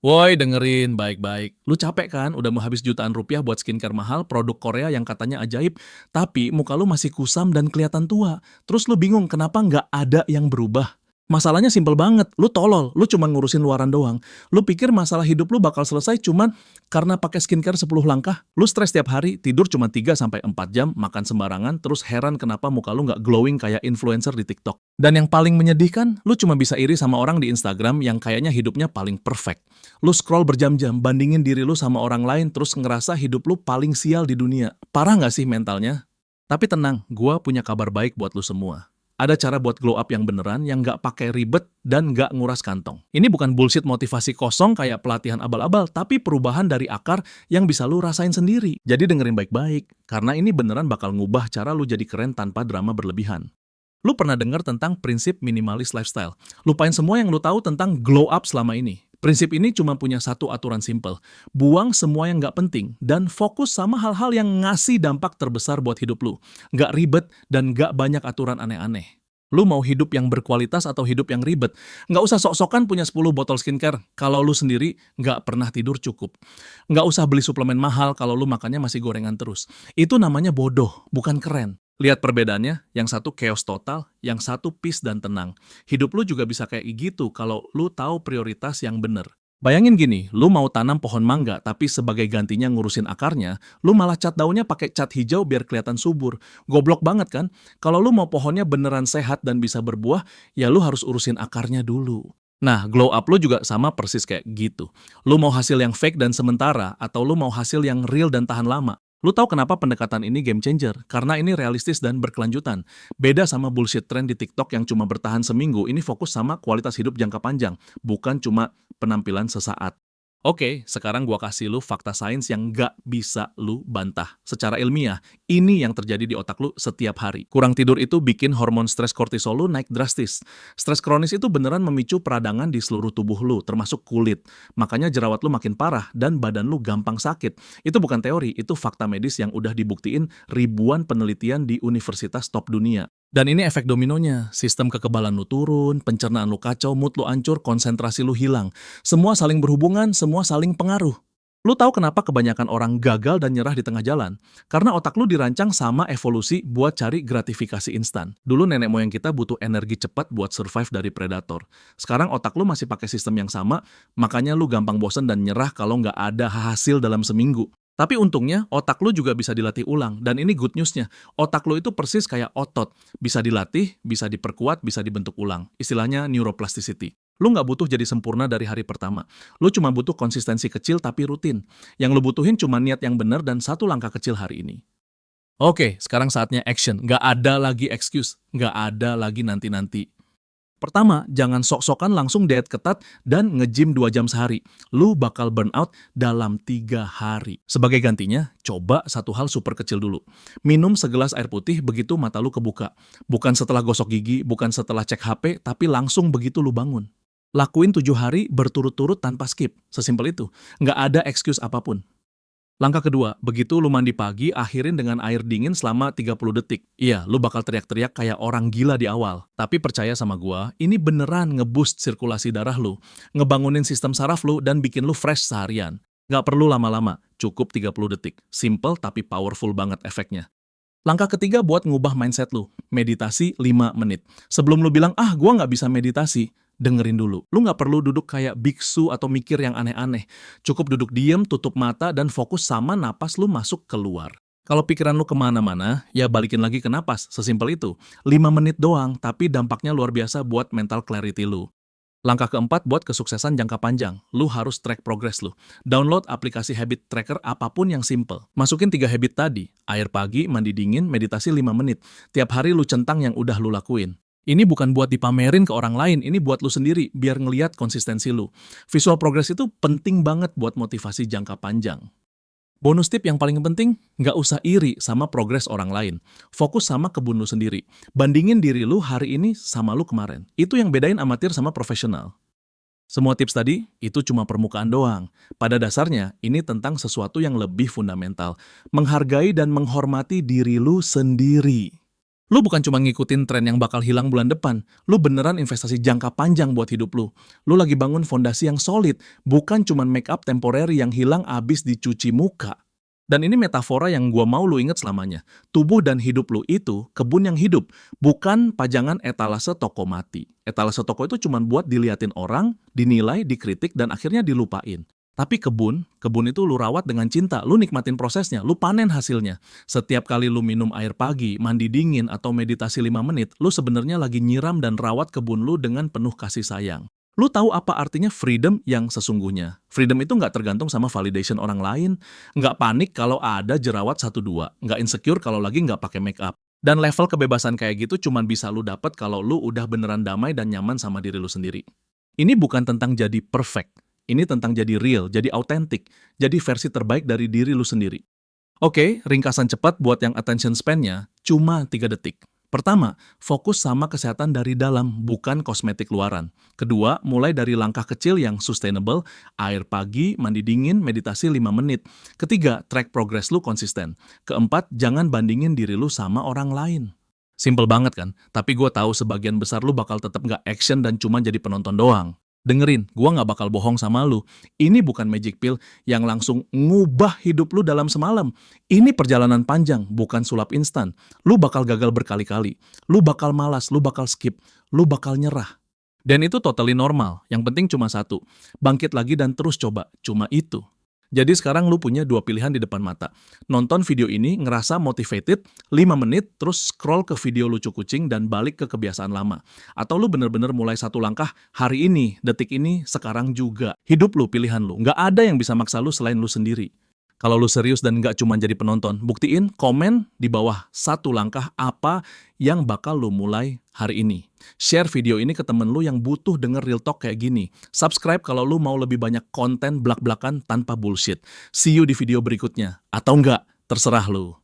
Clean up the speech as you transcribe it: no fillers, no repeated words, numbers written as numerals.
Woi, dengerin baik-baik. Lu capek kan? Udah mau habis jutaan rupiah buat skincare mahal, produk Korea yang katanya ajaib, tapi muka lu masih kusam dan kelihatan tua. Terus lu bingung kenapa nggak ada yang berubah? Masalahnya simpel banget, lu tolol, lu cuma ngurusin luaran doang. Lu pikir masalah hidup lu bakal selesai cuman karena pakai skincare 10 langkah? Lu stres tiap hari, tidur cuma 3 sampai 4 jam, makan sembarangan, terus heran kenapa muka lu nggak glowing kayak influencer di TikTok. Dan yang paling menyedihkan, lu cuma bisa iri sama orang di Instagram yang kayaknya hidupnya paling perfect. Lu scroll berjam-jam, bandingin diri lu sama orang lain, terus ngerasa hidup lu paling sial di dunia. Parah nggak sih mentalnya? Tapi tenang, gua punya kabar baik buat lu semua. Ada cara buat glow up yang beneran, yang nggak pakai ribet dan nggak nguras kantong. Ini bukan bullshit motivasi kosong kayak pelatihan abal-abal, tapi perubahan dari akar yang bisa lu rasain sendiri. Jadi dengerin baik-baik, karena ini beneran bakal ngubah cara lu jadi keren tanpa drama berlebihan. Lu pernah dengar tentang prinsip minimalis lifestyle. Lupain semua yang lu tahu tentang glow up selama ini. Prinsip ini cuma punya satu aturan simpel. Buang semua yang nggak penting dan fokus sama hal-hal yang ngasih dampak terbesar buat hidup lu. Nggak ribet dan nggak banyak aturan aneh-aneh. Lu mau hidup yang berkualitas atau hidup yang ribet? Nggak usah sok-sokan punya 10 botol skincare kalau lu sendiri nggak pernah tidur cukup. Nggak usah beli suplemen mahal kalau lu makannya masih gorengan terus. Itu namanya bodoh, bukan keren. Lihat perbedaannya, yang satu chaos total, yang satu peace dan tenang. Hidup lu juga bisa kayak gitu kalau lu tahu prioritas yang bener. Bayangin gini, lu mau tanam pohon mangga, tapi sebagai gantinya ngurusin akarnya, lu malah cat daunnya pakai cat hijau biar kelihatan subur. Goblok banget kan? Kalau lu mau pohonnya beneran sehat dan bisa berbuah, ya lu harus urusin akarnya dulu. Nah, glow up lu juga sama persis kayak gitu. Lu mau hasil yang fake dan sementara, atau lu mau hasil yang real dan tahan lama? Lu tahu kenapa pendekatan ini game changer? Karena ini realistis dan berkelanjutan. Beda sama bullshit trend di TikTok yang cuma bertahan seminggu, ini fokus sama kualitas hidup jangka panjang, bukan cuma penampilan sesaat. Oke, sekarang gua kasih lu fakta sains yang nggak bisa lu bantah. Secara ilmiah, ini yang terjadi di otak lu setiap hari. Kurang tidur itu bikin hormon stres kortisol lu naik drastis. Stres kronis itu beneran memicu peradangan di seluruh tubuh lu, termasuk kulit. Makanya jerawat lu makin parah dan badan lu gampang sakit. Itu bukan teori, itu fakta medis yang udah dibuktiin ribuan penelitian di universitas top dunia. Dan ini efek dominonya, sistem kekebalan lu turun, pencernaan lu kacau, mood lu hancur, konsentrasi lu hilang. Semua saling berhubungan, semua saling pengaruh. Lu tahu kenapa kebanyakan orang gagal dan nyerah di tengah jalan? Karena otak lu dirancang sama evolusi buat cari gratifikasi instan. Dulu nenek moyang kita butuh energi cepat buat survive dari predator. Sekarang otak lu masih pakai sistem yang sama, makanya lu gampang bosen dan nyerah kalau nggak ada hasil dalam seminggu. Tapi untungnya, otak lu juga bisa dilatih ulang. Dan ini good news-nya, otak lu itu persis kayak otot. Bisa dilatih, bisa diperkuat, bisa dibentuk ulang. Istilahnya neuroplasticity. Lu nggak butuh jadi sempurna dari hari pertama. Lu cuma butuh konsistensi kecil tapi rutin. Yang lu butuhin cuma niat yang benar dan satu langkah kecil hari ini. Oke, sekarang saatnya action. Nggak ada lagi excuse. Nggak ada lagi nanti-nanti. Pertama, jangan sok-sokan langsung diet ketat dan nge-gym 2 jam sehari. Lu bakal burn out dalam 3 hari. Sebagai gantinya, coba satu hal super kecil dulu. Minum segelas air putih begitu mata lu kebuka. Bukan setelah gosok gigi, bukan setelah cek HP, tapi langsung begitu lu bangun. Lakuin 7 hari berturut-turut tanpa skip. Sesimpel itu. Nggak ada excuse apapun. Langkah kedua, begitu lu mandi pagi, akhirin dengan air dingin selama 30 detik. Iya, lu bakal teriak-teriak kayak orang gila di awal. Tapi percaya sama gua, ini beneran ngeboost sirkulasi darah lu, ngebangunin sistem saraf lu, dan bikin lu fresh seharian. Nggak perlu lama-lama, cukup 30 detik. Simple tapi powerful banget efeknya. Langkah ketiga buat ngubah mindset lu, meditasi 5 menit. Sebelum lu bilang, gua nggak bisa meditasi, dengerin dulu. Lu nggak perlu duduk kayak biksu atau mikir yang aneh-aneh. Cukup duduk diem, tutup mata, dan fokus sama napas lu masuk keluar. Kalau pikiran lu kemana-mana, ya balikin lagi ke napas, sesimpel itu. 5 menit doang, tapi dampaknya luar biasa buat mental clarity lu. Langkah keempat buat kesuksesan jangka panjang, lu harus track progress lu. Download aplikasi habit tracker apapun yang simple. Masukin 3 habit tadi, air pagi, mandi dingin, meditasi 5 menit. Tiap hari lu centang yang udah lu lakuin. Ini bukan buat dipamerin ke orang lain, ini buat lu sendiri, biar ngeliat konsistensi lu. Visual progress itu penting banget buat motivasi jangka panjang. Bonus tip yang paling penting, nggak usah iri sama progres orang lain. Fokus sama kebun lu sendiri. Bandingin diri lu hari ini sama lu kemarin. Itu yang bedain amatir sama profesional. Semua tips tadi, itu cuma permukaan doang. Pada dasarnya, ini tentang sesuatu yang lebih fundamental. Menghargai dan menghormati diri lu sendiri. Lu bukan cuma ngikutin tren yang bakal hilang bulan depan, lu beneran investasi jangka panjang buat hidup lu. Lu lagi bangun fondasi yang solid, bukan cuma make up temporary yang hilang abis dicuci muka. Dan ini metafora yang gua mau lu inget selamanya. Tubuh dan hidup lu itu kebun yang hidup, bukan pajangan etalase toko mati. Etalase toko itu cuma buat diliatin orang, dinilai, dikritik, dan akhirnya dilupain. Tapi kebun itu lu rawat dengan cinta, lu nikmatin prosesnya, lu panen hasilnya. Setiap kali lu minum air pagi, mandi dingin, atau meditasi 5 menit, lu sebenarnya lagi nyiram dan rawat kebun lu dengan penuh kasih sayang. Lu tahu apa artinya freedom yang sesungguhnya? Freedom itu nggak tergantung sama validation orang lain, nggak panik kalau ada jerawat 1-2, nggak insecure kalau lagi nggak pakai make up. Dan level kebebasan kayak gitu cuman bisa lu dapet kalau lu udah beneran damai dan nyaman sama diri lu sendiri. Ini bukan tentang jadi perfect. Ini tentang jadi real, jadi autentik, jadi versi terbaik dari diri lu sendiri. Oke, ringkasan cepat buat yang attention span-nya cuma 3 detik. Pertama, fokus sama kesehatan dari dalam, bukan kosmetik luaran. Kedua, mulai dari langkah kecil yang sustainable, air pagi, mandi dingin, meditasi 5 menit. Ketiga, track progress lu konsisten. Keempat, jangan bandingin diri lu sama orang lain. Simple banget kan? Tapi gue tahu sebagian besar lu bakal tetap nggak action dan cuma jadi penonton doang. Dengerin, gua nggak bakal bohong sama lu. Ini bukan magic pill yang langsung ngubah hidup lu dalam semalam. Ini perjalanan panjang, bukan sulap instan. Lu bakal gagal berkali-kali. Lu bakal malas, lu bakal skip, lu bakal nyerah. Dan itu totally normal. Yang penting cuma satu, bangkit lagi dan terus coba. Cuma itu. Jadi sekarang lu punya 2 pilihan di depan mata. Nonton video ini, ngerasa motivated, 5 menit, terus scroll ke video lucu kucing dan balik ke kebiasaan lama. Atau lu bener-bener mulai satu langkah hari ini, detik ini, sekarang juga. Hidup lu, pilihan lu. Nggak ada yang bisa maksa lu selain lu sendiri. Kalau lu serius dan nggak cuma jadi penonton, buktiin komen di bawah satu langkah apa yang bakal lu mulai hari ini. Share video ini ke temen lu yang butuh denger real talk kayak gini. Subscribe kalau lu mau lebih banyak konten blak-blakan tanpa bullshit. See you di video berikutnya. Atau enggak, terserah lu.